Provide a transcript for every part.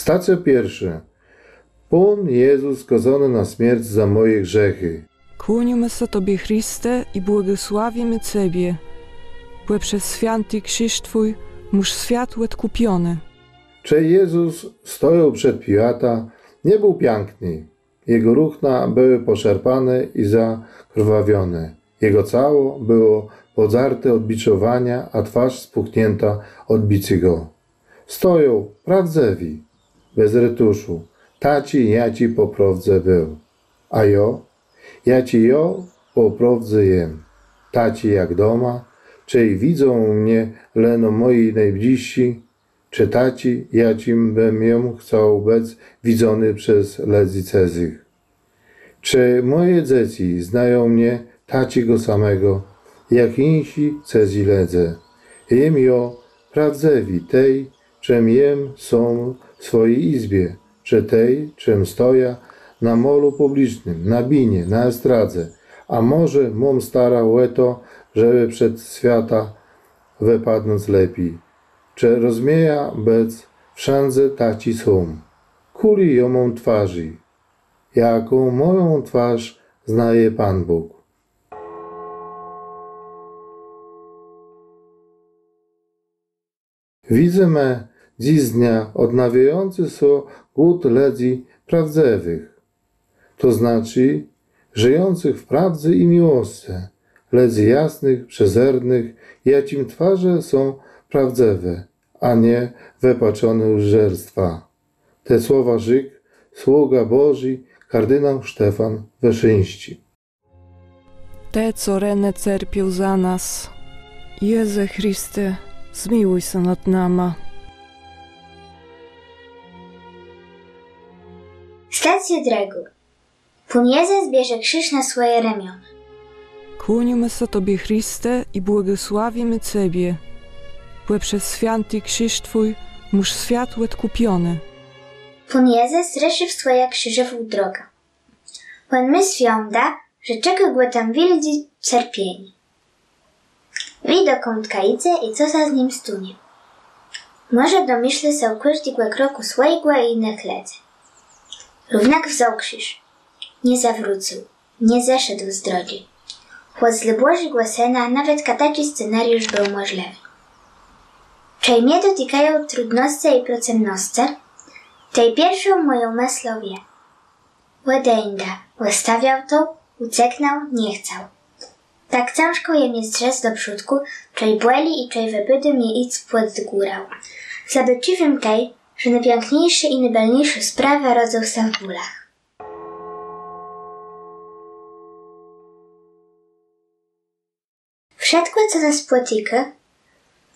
Stacja pierwsza. Pan Jezus skazany na śmierć za moje grzechy. Kłonimy się Tobie, Chryste, i błogosławimy Ciebie, bo przez święty krzyż Twój muż świat odkupiony. Czy Jezus stojął przed Piłata, nie był piękny. Jego ruchna były poszarpane i zakrwawione. Jego ciało było podzarte od biczowania, a twarz spuchnięta od bicy go. Stoją prawdzewi, bez retuszu. Taci ja ci po prawdze był. A ja ci po prawdze jem. Taci jak doma, czy widzą mnie leno moi najbliżsi, czy taci ja cim bym ją chciał być widzony przez ledzi cezych. Czy moje dzieci znają mnie taci go samego, jak insi cezi ledze. Jem prawdzewi tej, czym jem są w swojej izbie, czy tej, czym stoja na molu publicznym, na binie, na estradze, a może mom stara łeto, żeby przed świata wypadnąć lepiej. Czy rozmieja bez wszędzie taci są. Kuli ją mą twarzy, jaką moją twarz znaje Pan Bóg. Widzimy dziś dnia odnawiający się głód ludzi prawdziwych, to znaczy żyjących w prawdzie i miłości, ludzi jasnych, przezornych, jacim twarze są prawdziwe, a nie wypaczone łżerstwa. Te słowa rzekł sługa Boży kardynał Stefan Wyszyński. Te, co rene cierpiał za nas, Jezu Chryste, zmiłuj się nad nama. Stacja druga. Pan Jezus bierze krzyż na swoje ramiona. Kłonimy się Tobie, Chryste, i błogosławimy Ciebie, bo przez święty krzyż Twój muż świat odkupiony. Pan Jezus ruszył swoja krzyżową drogę. Pan myśl wiąda, że czeka go tam wielkie cierpienie. Widok kątka idzie i co za z nim stunie. Może domyśle się o każdego kroku swojego i innych ledzy. Równak wziął krzyż. Nie zawrócił, nie zeszedł z drogi. Choć Bożego Syna nawet taki scenariusz był możliwy. Czy mnie dotykają trudności i procemności, tej pierwszą moją myślą wie. Łedęda, ustawiał to, ucieknął, nie chciał. Tak ciężko je mnie zdrzeć do przódku, czej błęli i czej wybydy mnie idź pod górę. Zabyciwym tej, że najpiękniejsze i najbalniejsze sprawy rodzą się w bólach. Wszystko, co nas spotyka,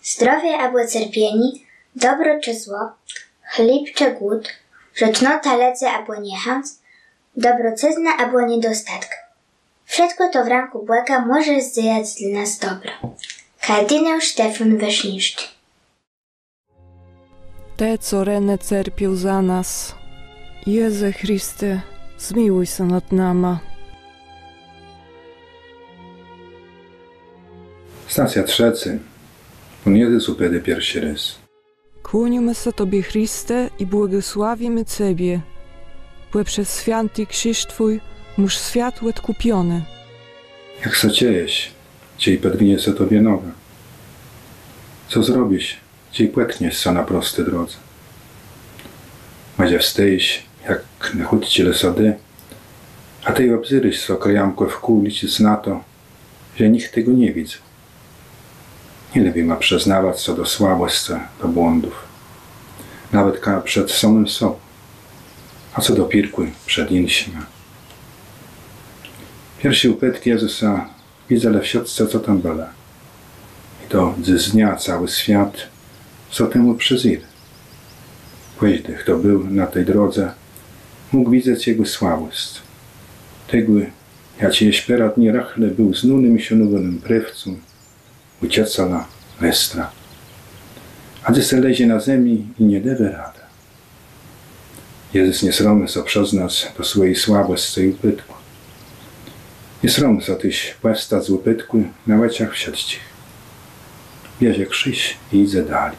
zdrowie albo cierpienie, dobro czy zło, chleb czy głód, rzecznota ledze albo niechęć, dobrocyzna albo niedostatek. Wszystko to w ręku Boga może zdziałać dla nas dobro. Kardynał Stefan Wyszyński. Te, co rene cierpiał za nas, Jezu Chryste, zmiłuj się nad nama. Stacja trzecia. Pan Jezus upiede pierwszy raz. Kłonimy się Tobie, Chryste, i błogosławimy Ciebie, bo przez święty krzyż Twój muż świat odkupiony. Jak zaciejesz, ciej podwinie se Tobie noga. Co zrobisz, ciej płekniesz se na proste drodze. Macie wstejś, jak na chudcie lesody, a Ty obzyryś so krajamko w kół liczyć na to, że nikt tego nie widzi. Nie lepiej ma przyznawać co do słabości, do błędów. Nawet przed samym sobą. A co do pirkły, przed innymi. Pierwsze upytki Jezusa widzę w siatce, co tam było. I to z dnia cały świat, co temu przyzira. Każdy, kto był na tej drodze, mógł widzieć Jego słabość. Tego, jak je śpierat nierachle był znunym i sionowym prywcą, uciecala westra. A gdy se lezie na ziemi i nie dewe rada. Jezus nie sromy so przyznać do swojej słabości i upytku. Nie sromy so tyś płestać z upytku na łeciach wsiadcich. Bierze krzyż i idzie dalej.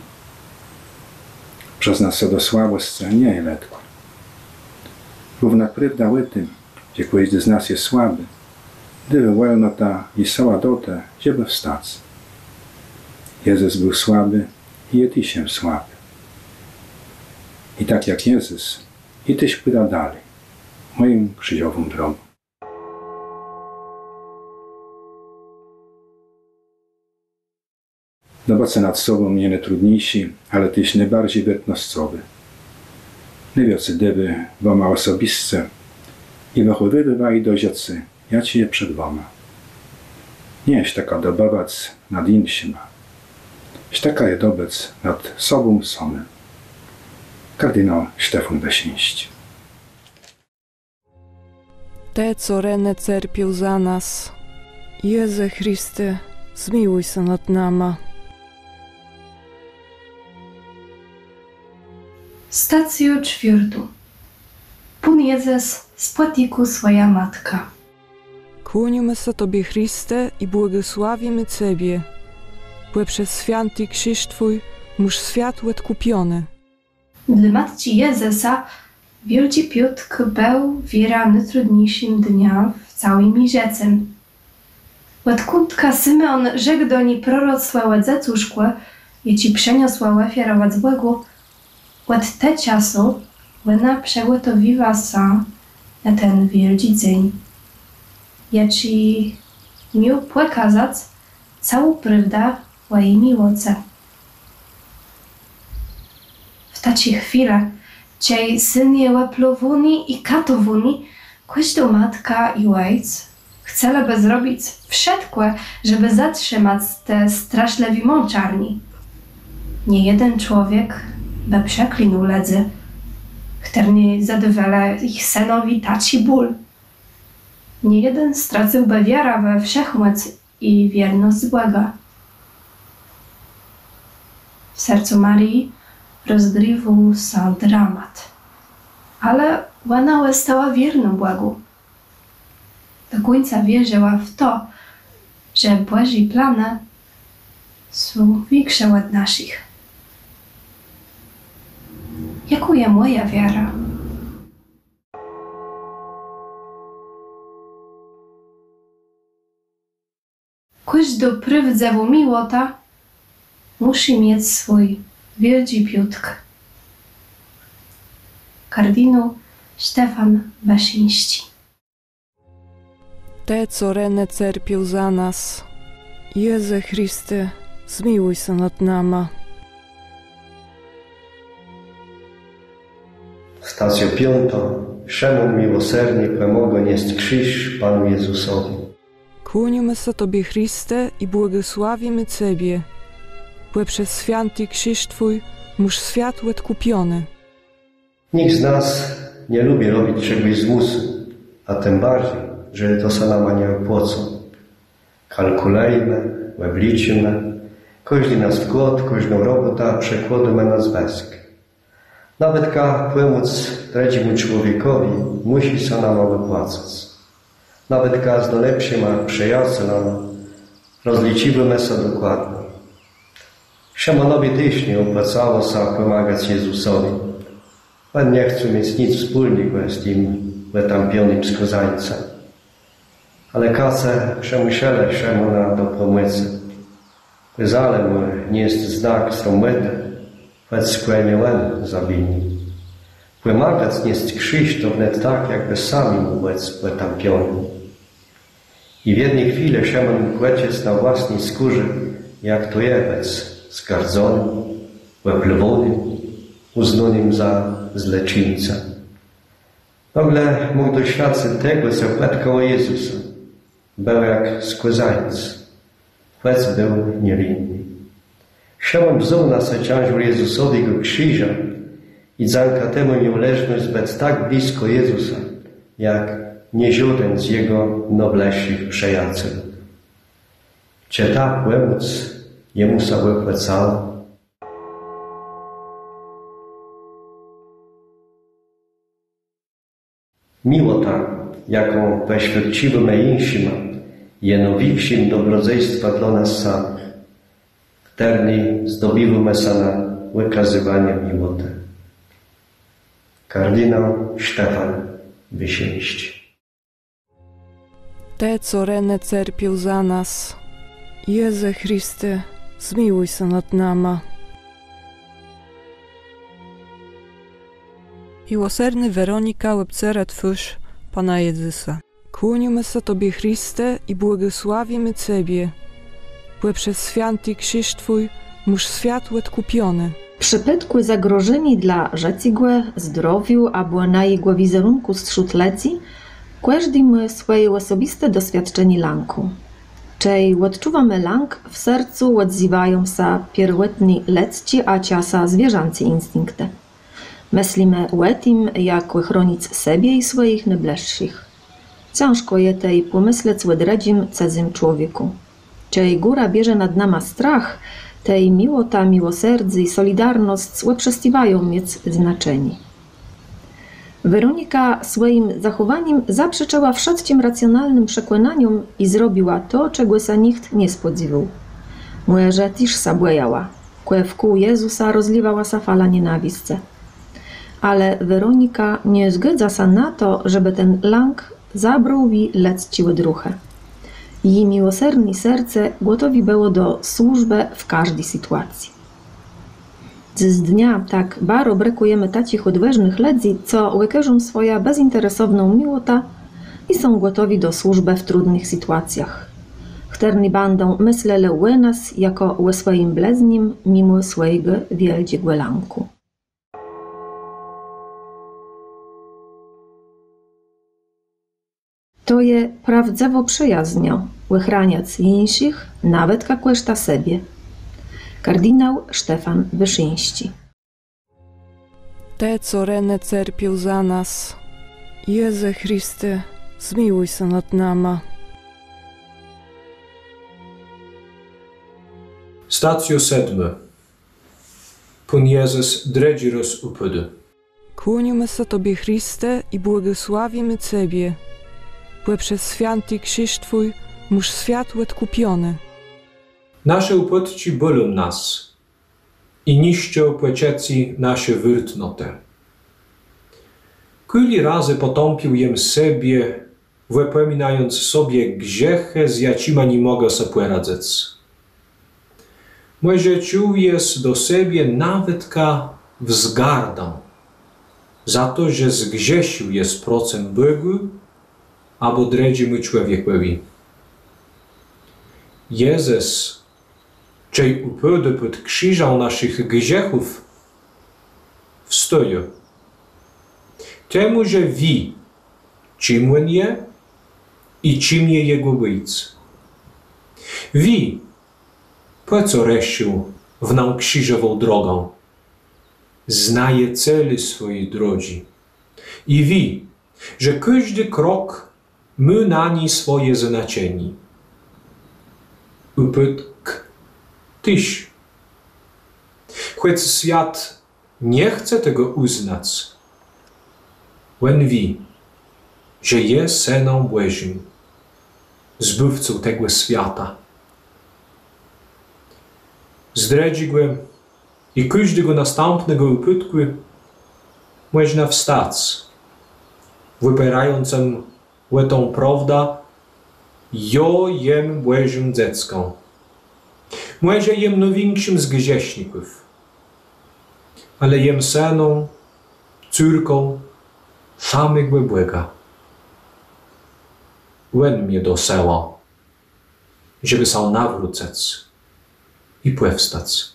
przez nas co do słabości nie jest letko. Równa prawda o tym, że każdy z nas jest słaby, gdyby wolno ta i cała dota, żeby wstać. Jezus był słaby i jest i się słaby. I tak jak Jezus, i tyś pójdę dalej, moją krzyżową drogą. Dobace nad sobą nie najtrudniejsi, ale tyś najbardziej wertnościowy. Nie wiacy dyby, bo ma osobiste i wychowywa i do rzecy, ja ci je przed wama. Nie jest taka dobawac nad innymi, jest taka je dobec nad sobą samym. Kardynał Stefan Wyszyński. Te, co rene cerpiał za nas, Jezu Chryste, zmiłuj się nad nama. Stację czwartą. Pan Jezus spłacił swoja matka. Kłonimy się Tobie, Chryste, i błogosławimy Ciebie, bo przez święty krzyż Twój muż świat odkupiony. Dla matki Jezusa Wielki Piotr był wierany trudniejszym dnia w całym rzecem. Odkądka Symeon rzekł do niej proroctwa o Zecuszkłe, i ci przeniosła ofiarować Bogu, od te czasu ona przygotowiła się na ten wielki dzień. Ja ci miał pokazać całą prawdę o jej miłości. W takiej chwili, ciej synie łaplowuni i katowuni, każda matka i ojciec chcieliby zrobić wszystko, żeby zatrzymać te straszliwe mączarni. Nie jeden człowiek by przeklinął ledzy, który zadowala ich synowi taci ból. Nie jeden straciłby wiarę we wszechmoc i wierność Boga. W sercu Marii rozgrywał się dramat, ale ona stała wierną Bogu. Do końca wierzyła w to, że Boży plany są większe od naszych. Jaką jest moja wiara? Każda prawdziwa miłota musi mieć swój wielki Piotr. Kardynał Stefan Wyszyński. Te, co rene cerpiał za nas, Jezu Chryste, zmiłuj się nad nama. Stację piątą. Szymon miłosiernie pomogą nieść krzyż Panu Jezusowi. Kłonimy się Tobie, Chryste, i błogosławimy Ciebie, bo przez święty krzyż Twój muż świat odkupiony. Nikt z nas nie lubi robić czegoś z musu, a tym bardziej, że to się nam nie opłacą. Kalkulujemy, obliczymy, każdy nasz wkład, każdą robotę przekładamy na związek. Nawet pomóc trzeciemu człowiekowi musi się nam opłacać. Nawet z najlepszym przyjacielem rozliczymy się dokładnie. Szymonowi też nie opłacało się pomagać Jezusowi. On nie chce mieć nic wspólnego z tym wytępionym skazańcem. Ale kace przemusieli Szymona do pomocy. Wcale mu nie jest znak sromoty, choć skłania on zawinni. Pomagać nieść krzyż to wnet tak, jakby sami mu być wytępiony. I w jednej chwili Szymon kłecie na własnej skórze, jak to jest być skardzonym, wypluwonym, uznanym za zleczyńcę. Nagle mógł doświadczyć tego, co płatkało Jezusa. Był jak skazańc, choć był niewinny. Szymon wziął na se ciężar Jezusowego krzyża i dzięki temu miał leżność być tak blisko Jezusa, jak nie żaden z jego najbliższych przyjaciół. Czy ta pomoc jemu się opłacała? Miłota, jaką wyświadczymy innym, jest największym dobrodziejstwem dla nas samych, który zdobywamy się na wykazywania miłoty. Kardynał Stefan Wyszyński. Te, co rene cerpiał za nas, Jezu Chryste, zmiłuj się nad nama. Miłosierny Weronika łebcera Twórz Pana Jezusa. Kłonimy się Tobie, Chryste, i błogosławimy Ciebie, bo przez święty krzyż Twój muż świat odkupiony. W przypadku zagrożeni dla życia, zdrowiu albo na jego wizerunku zszód leci, każdy ma swoje osobiste doświadczenie lęku. Czej odczuwamy lęk, w sercu odzywają się pierwotni ludzki, a czasem zwierzęce instynkty. Myślimy o tym, jak chronić siebie i swoich najbliższych. Ciężko je tej pomyśleć o drugim, cudzym człowieku. Czej góra bierze nad nama strach, tej miłota, miłosierdzie i solidarność przestają mieć znaczenie. Weronika swoim zachowaniem zaprzeczyła wszystkim racjonalnym przekonaniom i zrobiła to, czego się nikt nie spodziewał. Może też się bojała, kue wokół Jezusa rozliwała się fala nienawiści. Ale Weronika nie zgadza się na to, żeby ten lęk zabrał jej ludzkie odruchy. Jej miłosierne serce gotowi było do służby w każdej sytuacji. Z dnia tak bardzo brakujemy takich odważnych ludzi, co wykażą swoją bezinteresowną miłotę i są gotowi do służby w trudnych sytuacjach. Którzy będą myśleli o nas jako o swoim bliznim mimo swojego wielkiego lęku. To je prawdziwo przyjaźnią, ochraniać innych, nawet jak koszta siebie. Kardynał Stefan Wyszyński. Te, co rene cerpiał za nas, Jezu Chryste, zmiłuj się nad nama. Stacjo 7. Pan Jezus dredzi rozupady. Kłonimy się Tobie, Chryste, i błogosławimy Ciebie, bo przez święty krzyż Twój muż świat odkupiony. Nasze upadci bolą nas i niszczą płecieci nasze wyrtnote. Kuli razy potąpił jem sobie, wypominając sobie grzechy, z jacima nie mogę sobie poradzeć. Może czuję do siebie nawet ka wzgardą za to, że zgrzeszył jest procem Bogu, albo dredzimy człowiekowi. Jezus, czej upady pod krzyżem naszych grzechów, wstoje. Temu, że wie, czym on je i czym je jego być. Wie, po co reszył w nam krzyżową drogą. Znaje cele swojej drogi i wie, że każdy krok ma na niej swoje znaczenie. Upadek też. Choć świat nie chce tego uznać, on wie, że jest Synem Bożym, Zbawcą tego świata. Z drugiego i każdego następnego upadku można wstać, wybierając tą prawdę, ja jem Bożym dzieckiem. Może jem największym z grzeszników, ale jem synem, córką samego Boga. On mnie dosyła, żeby się nawrócić i powstać.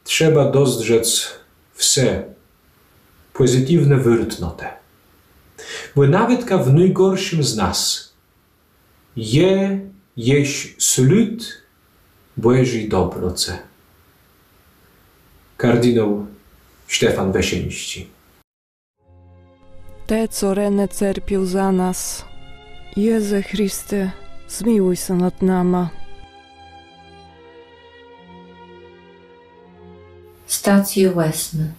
Trzeba dostrzec wse pozytywne wyrtnoty. Bo nawet w najgorszym z nas jest ślad Bożej dobroci. Kardynał Stefan Wyszyński. Te, co rene cerpiał za nas, Jezu Chryste, zmiłuj się nad nama. Stacjo 8.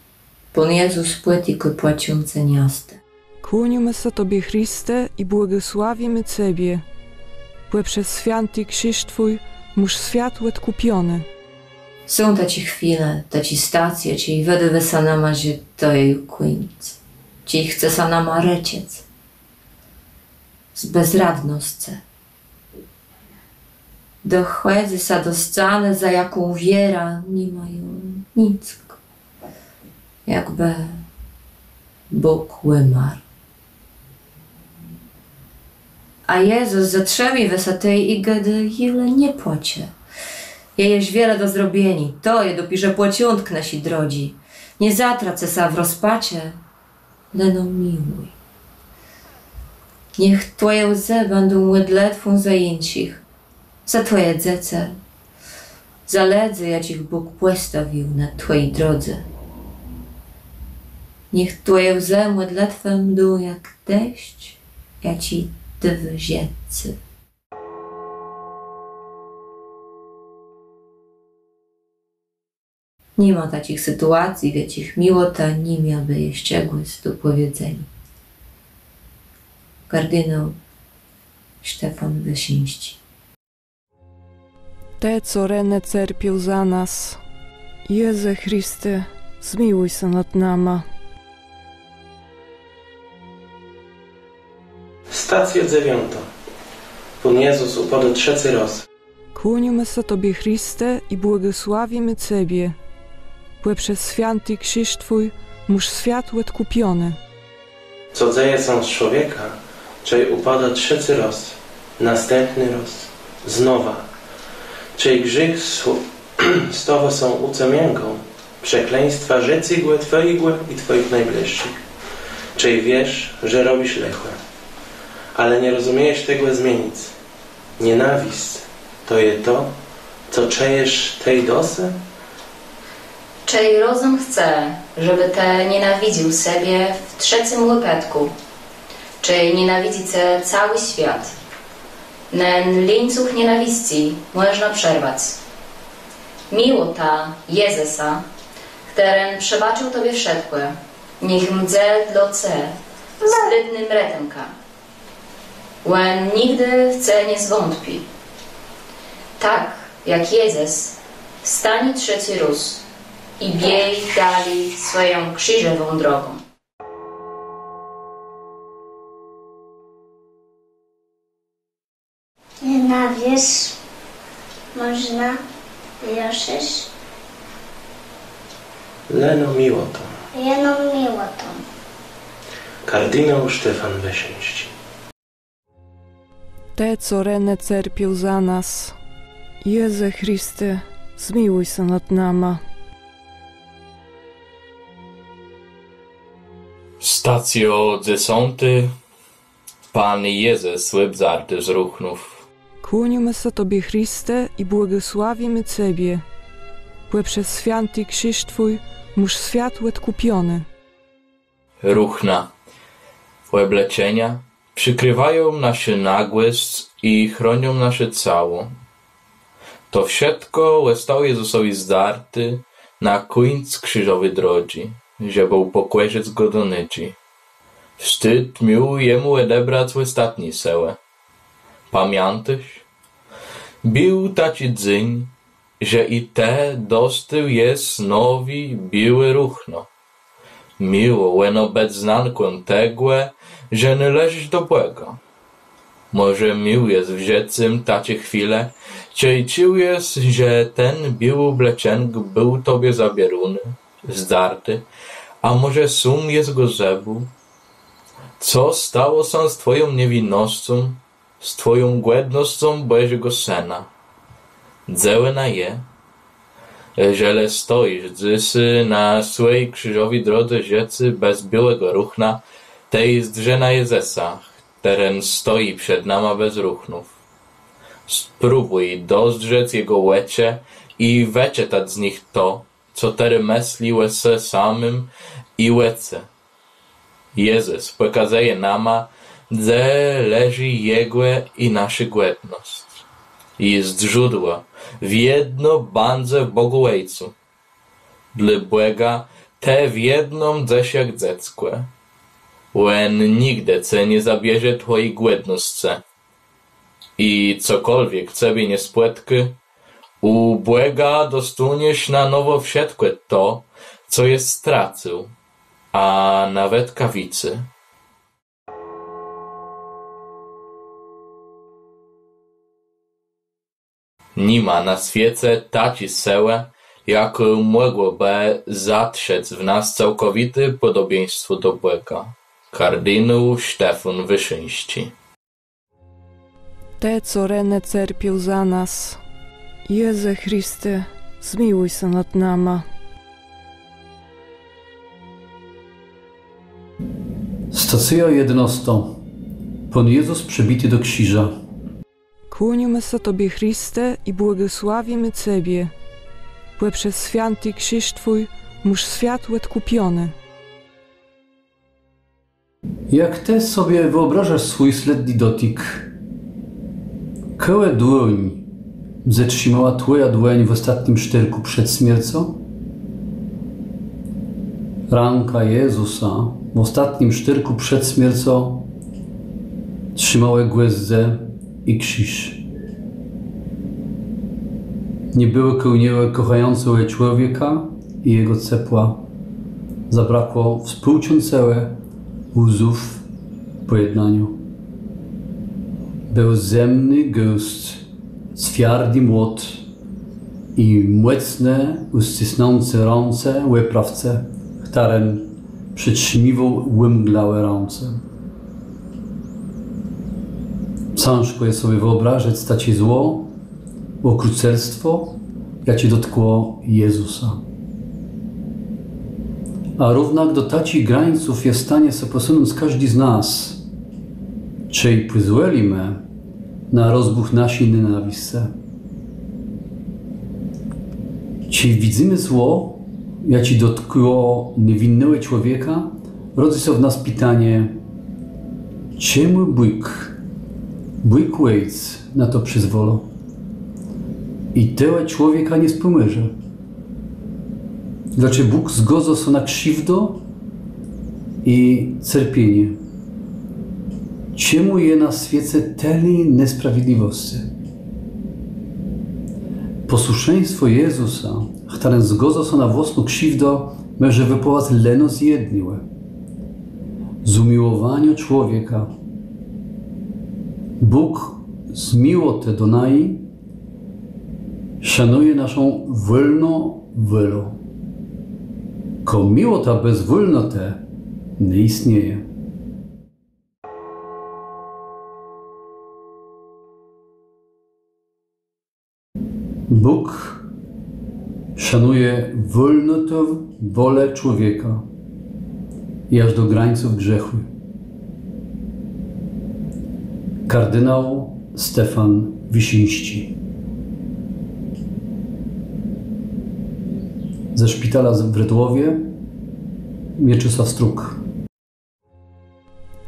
Pan Jezus płaci ku płaciące miasto. Kłonimy się Tobie, Chryste, i błogosławimy Ciebie, Błe przez święty krzyż Twój muż świat odkupiony. Są taci chwile, taci stacje, či vedeve sa nama, že to je koniec. Či chce sa nama rečec. Z bezradnosce. Dochwedzy sa do scany, za jaką wiera nie mają nic. Jakby Bóg umarł. A Jezus zatrzemi wysotej i gdy ile nie płacie. Jejeś wiele do zrobieni, to je dopisze płaciątk nasi drodzi. Nie zatracę sa w rozpacie, leno miłuj. Niech Twoje łzy będą mydletwą zajęcich, za Twoje dzece, za ledzy, jacich Bóg postawił na Twojej drodze. Niech Twoje łzy mydletwem będą jak deszcz, jaci dywy zietcy. Nie ma takich sytuacji, w jakich miłota nie miałby jeszcze głos do powiedzenia. Kardynał Stefan Wyszyński. Te, co rene cerpią za nas, Jezu Chryste, zmiłuj się nad nama. Stacja 9. Pan Jezus upadł trzeci raz. Kłonimy się Tobie, Chryste, i błogosławimy Ciebie, błe przez święty krzyż Twój muż świat odkupiony. Co dzieje się z człowieka, czyli upada trzeci raz, następny raz, znowa. Czyli grzech z tego są ucemięgą, przekleństwa rzecigłe Twojego i Twoich najbliższych. Czyli wiesz, że robisz lechłe, ale nie rozumiesz tego zmienić. Nienawiść to jest to, co czejesz tej dosy? Czyli rozum chce, żeby te nienawidził sobie w trzecim łepetku, czyli nienawidzi cały świat. Ten łańcuch nienawiści można przerwać. Miło ta Jezusa, którym przebaczył Tobie wszystko, niech mdze dla C wstydnym retemka. On nigdy w C nie zwątpi. Tak jak Jezus wstanie trzeci raz i biej dalej swoją krzyżową drogą. Nienawiść można wierzyć. Leno miłotą. Jeno miłotą. Kardynał Stefan Wyszyński. Te, co rene cerpią za nas, Jezu Chryste, zmiłuj się nad nama. Stacjo 10. Pan Jezus łebzarty z ruchnów. Kłonimy się Tobie, Chryste, i błogosławimy Ciebie, błe przez święty krzyż Twój muż świat odkupiony. Ruchna. Łebleczenia przykrywają nasze nagłość i chronią nasze ciało. To wszystko zostało Jezusowi zdarty na końcu krzyżowej drogi, żeby upokojeć go do nici. Wstyd miał jemu odebrać ostatni sełę. Pamiętasz? Był taki dzień, że i te dostał jest nowi biły ruchno. Miło łeno być znanką tego, że nie leżysz do Boga. Może mił jest w rzecym tacie chwile, czy czujesz, że ten biły bleczenk był Tobie zabierony, zdarty, a może sum jest go zebu? Co stało się z Twoją niewinnością, z Twoją głodnością Bożego Syna? Dzełena je, że stoisz dziś na swojej krzyżowej drodze rzecy bez białego ruchna, tej zdrzena Jezusa, który stoi przed nama bez ruchnów. Spróbuj dostrzec Jego łecze i wyczytać z nich to, co tery myśli łece samym i łece. Jezus pokazuje nama, gdzie leży Jego i nasza głodność. Jest źródło w jedno bandze w Bogu Ojcu. Dla Boga te w jedną gdzieś jak dziecko. On nigdy nie zabierze Twojej głodności. i cokolwiek ciebie nie spłetky, u Błega dostaniesz na nowo wszystko to, co jest stracił, a nawet kawicy. Nima na świecie taci sełe, jak mogłoby zatrzeć w nas całkowite podobieństwo do Błega. Kardynał Stefan Wyszyński. Te, co rene cierpiał za nas, Jezu Chryste, zmiłuj się nad nama. Stacja 11. Pan Jezus przybity do krzyża. Kłonimy się Tobie, Chryste, i błogosławimy Ciebie, bo przez święty krzyż Twój muż świat odkupiony. Jak Ty sobie wyobrażasz swój śledni dotyk? Kołe dłoń zatrzymała Twoja dłoń w ostatnim sztyrku przed śmiercią? Ręka Jezusa w ostatnim sztyrku przed śmiercią trzymała gwiazdę i krzyż. Nie było kołnieły kochającego człowieka i jego ciepła. Zabrakło współczującego łzów w pojednaniu. Był zemny gust, twardy młot i mocne, uścisnące ręce łeprawce, którym przytrzymywał łymglałe ręce. Ciężko jest sobie wyobrazić tacie zło, okrucieństwo, jakie dotkło Jezusa. A równak do tacich graniców jest w stanie się posunąć każdy z nas, czy pozwolimy na rozbuch naszej nienawiści. Czy widzimy zło, jakie dotkło niewinnego człowieka, rodzi się w nas pytanie, czemu Bóg Ojciec na to przyzwolał i tego człowieka nie spomyże? Dlaczego Bóg zgodził się na krzywdę i cierpienie? Czemu jest na świecie tyle niesprawiedliwości? Posłuszeństwo Jezusa, które zgodził się na własną krzywdę, może wypływać leno zjedniłe. Z umiłowania człowieka Bóg z miłości do nas szanuje naszą wolną wolę. Ko miłość bez wolności nie istnieje. Bóg szanuje wolnotą wolę człowieka i aż do granic grzechu. Kardynał Stefan Wyszyński. Ze szpitala w Rydłowie Mieczysław Struk.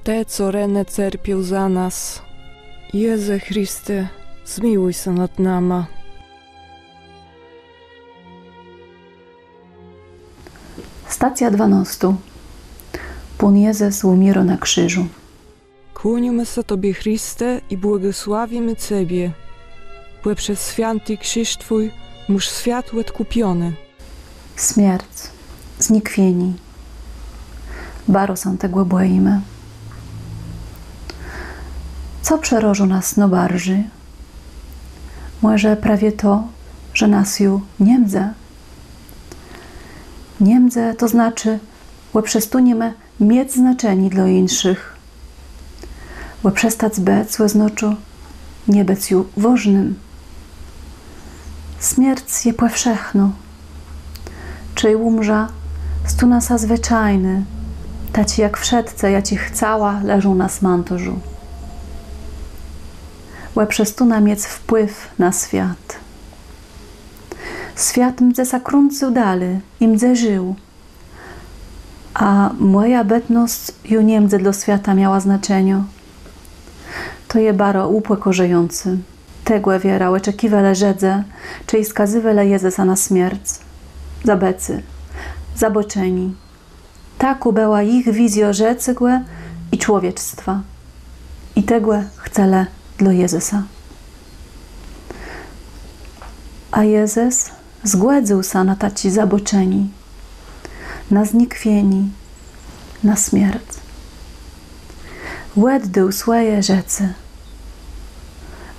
Te, co rene cierpiał za nas, Jezu Chryste, zmiłuj się nad nama. Stacja 12. Pan Jezus umiera na krzyżu. Kłonimy się Tobie, Chryste, i błogosławimy Ciebie, bo przez święty krzyż Twój muż świat odkupiony. Śmierć, znikwieni. Baro się tego boimy. Co przerożu nas no barży? Może prawie to, że nas ju niemdze. Niemdze to znaczy, że przestaniemy mieć znaczenie dla innych. Że przestać być znoczu nie być ju ważnym. Śmierć je powszechno. Czy umrza, stu nasa zwyczajny, taci jak wszedce, jacich cała leżą na smantorzu. Że przestuna mieć wpływ na świat. Świat mdze sakruncył dalej i mdze żył. A moja bytność ju nie mdze dla świata miała znaczenie. To je baro upłekorzejący. Tegłe wiera oczekiwele żedze, czy i skazywele Jezusa na śmierć. Zabecy, zaboczeni. Taku była ich wizja rzecygłe i człowiectwa. I tegłe chcele dla Jezusa. A Jezus zgłedził sa na taci zaboczeni, na znikwieni, na śmierć. Łeddył swoje rzeczy.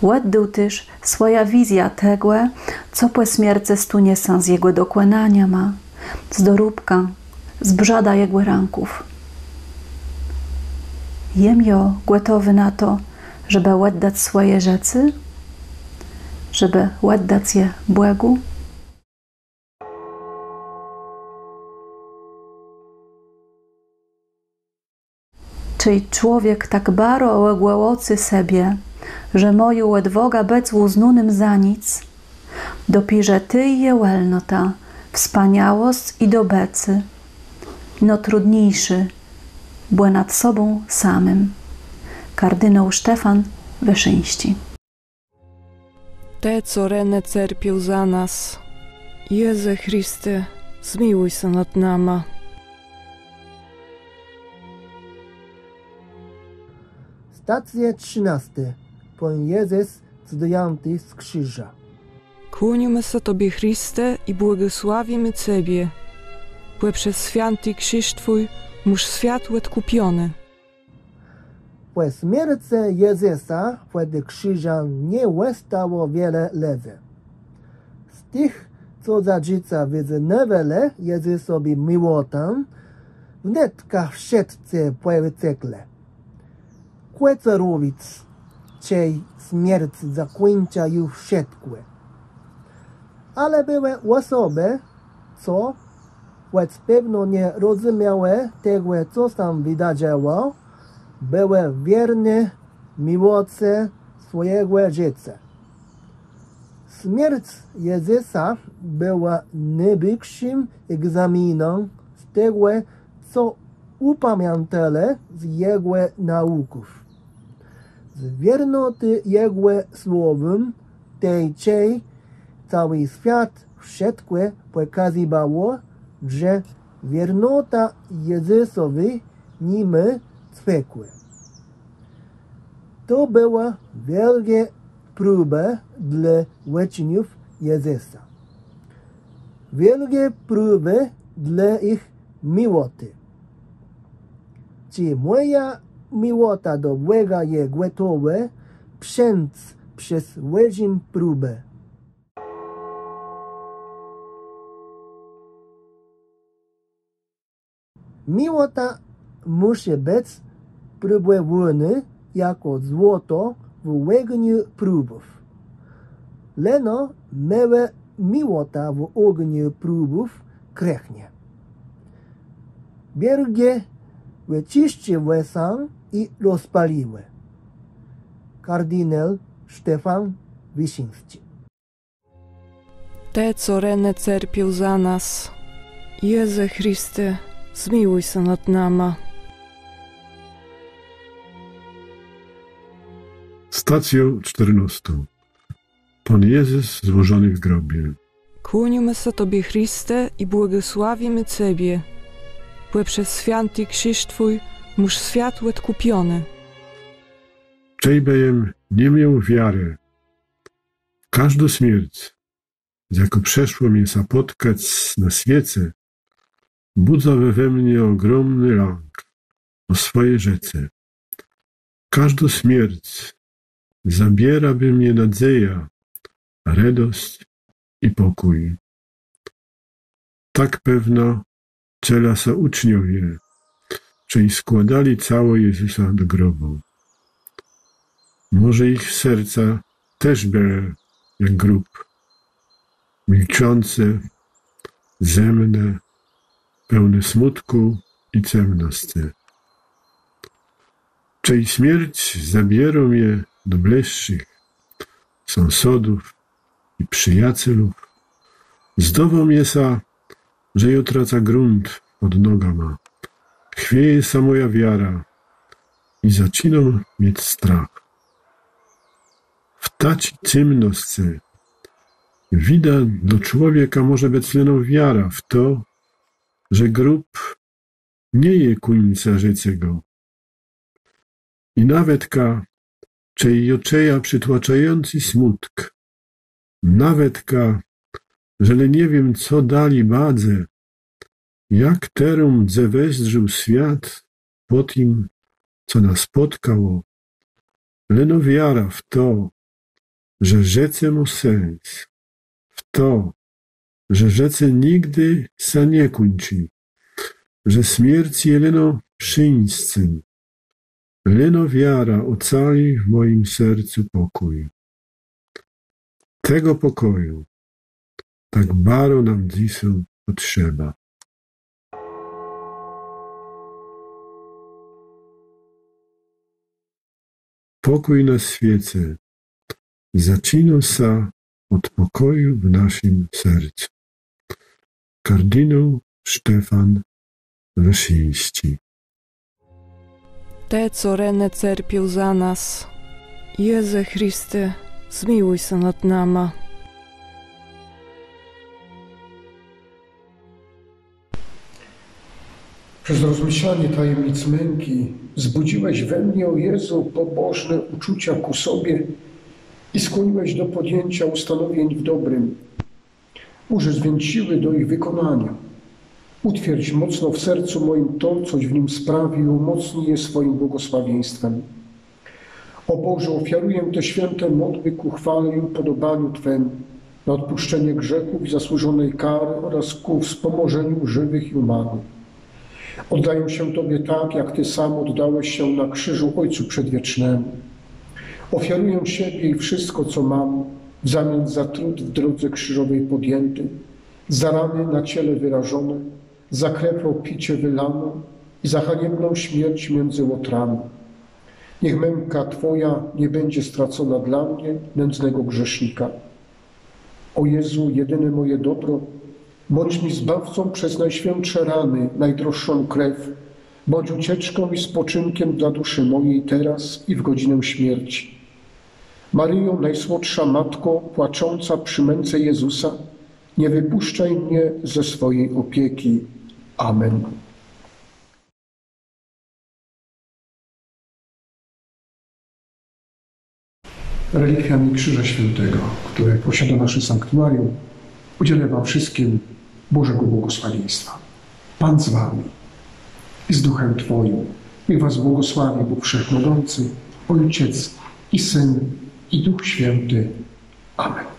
Łeddył też swoja wizja tego, co po śmierci stunie się z jego dokładania ma, z doróbka, z brzada jego ranków. Jem jo gotowy na to, żeby oddać swoje rzeczy, żeby oddać je Bogu. Czy człowiek tak baro ołegłocy sobie, że moju łedwoga bec uznunym za nic, dopirze ty je welnota, wspaniałość i dobecy, no trudniejszy, bo nad sobą samym. Kardynał Stefan Wyszyński. Te, co rene cierpiał za nas, Jezu Chryste, zmiłuj się nad nama. Stacja 13. Pan Jezus zdjęty z krzyża. Kłonimy się Tobie, Chryste, i błogosławimy Ciebie, bo przez święty krzyż Twój muż świat odkupiony. Po śmierci Jezusa przed krzyżem nie zostało wiele lewy. Z tych, co za życia wyznawali Jezusowi miłotę, wnetka wszyscy powycekli. Co robić, czej śmierć zakończa już wszystko. Ale były osoby, co choć pewno nie rozumiały tego, co tam wydarzyło, były wierne miłości swojego życia. Śmierć Jezusa była najwyższym egzaminem z tego, co upamiętali z Jego nauków. Z wiernoty Jego słowom, tej czej cały świat wszystko pokazywało, że wiernota Jezusowi nimi zwykła. To była wielka próba dla uczniów Jezusa. Wielka próba dla ich miłoty. Czy moja miłota do Boga jest gotowa przez łyżin próbę? Miłota musi być próbowana jako złoto w ogniu próbów. Leno mała miłota w ogniu próbów krechnie. Biergie wyczyściły się i rozpaliły. Kardynał Stefan Wyszyński. Te, co rene cierpiał za nas, Jezu Chryste, zmiłuj się nad nama. Stacją 14. Pan Jezus złożony w grobie. Kłonimy się Tobie, Chryste, i błogosławimy Ciebie, bo przez święty krzyż Twój muż świat odkupiony. Czejbejem nie miał wiary. Każdą śmierć, jako przeszło mnie zapotkać na świece, budza we mnie ogromny lęk o swoje rzeczy. Każda śmierć zabiera by mnie nadzieja, radość i pokój. Tak pewno czela sa uczniowie, czyli składali cało Jezusa do grobu. Może ich serca też były jak grób, milczące, zemne, pełne smutku i ciemności. Czyj śmierć zabierą je do bliższych sąsiadów i przyjaciół, zdową je sa, że je traca grunt pod nogama, chwieje sa moja wiara i zaczynam mieć strach. W taci ciemności widać do człowieka może być tylko wiara w to, że grób nie je końca życia. I nawet czyj oczeja przytłaczający smutk Nawetka, żele nie wiem, co dali badze, jak terum zewezdrzył świat po tym, co nas spotkało, leno wiara w to, że rzece mu sens, w to, że rzece nigdy se nie kończy, że śmierć je leno przyńscem, leno wiara ocali w moim sercu pokój. Tego pokoju tak bardzo nam dzisiaj potrzeba. Pokój na świecie zaczyna się od pokoju w naszym sercu. Kardynał Stefan Wyszyński. Te, co rene cerpiał za nas, Jezu Chryste, zmiłuj się nad nama. Przez rozmyślanie tajemnic męki zbudziłeś we mnie, o Jezu, pobożne uczucia ku sobie i skłoniłeś do podjęcia ustanowień w dobrym. Użyć więc siły do ich wykonania. Utwierdź mocno w sercu moim to, coś w nim sprawi i umocnij je swoim błogosławieństwem. O Boże, ofiaruję te święte modły ku chwale i upodobaniu Twemu, na odpuszczenie grzechów i zasłużonej kary oraz ku wspomożeniu żywych i umarłych. Oddaję się Tobie tak, jak Ty sam oddałeś się na krzyżu Ojcu Przedwiecznemu. Ofiaruję siebie i wszystko, co mam, w zamian za trud w drodze krzyżowej podjęty, za rany na ciele wyrażone, za krew o picie wylaną i za haniebną śmierć między łotrami. Niech męka Twoja nie będzie stracona dla mnie, nędznego grzesznika. O Jezu, jedyne moje dobro, bądź mi zbawcą przez najświętsze rany, najdroższą krew, bądź ucieczką i spoczynkiem dla duszy mojej teraz i w godzinę śmierci. Maryjo, najsłodsza Matko, płacząca przy męce Jezusa, nie wypuszczaj mnie ze swojej opieki. Amen. Relikwiami Krzyża Świętego, które posiada nasze sanktuarium, udzielę Wam wszystkim Bożego błogosławieństwa. Pan z Wami i z Duchem Twoim. Niech Was błogosławi Bóg Wszechmogący, Ojciec i Syn i Duch Święty. Amen.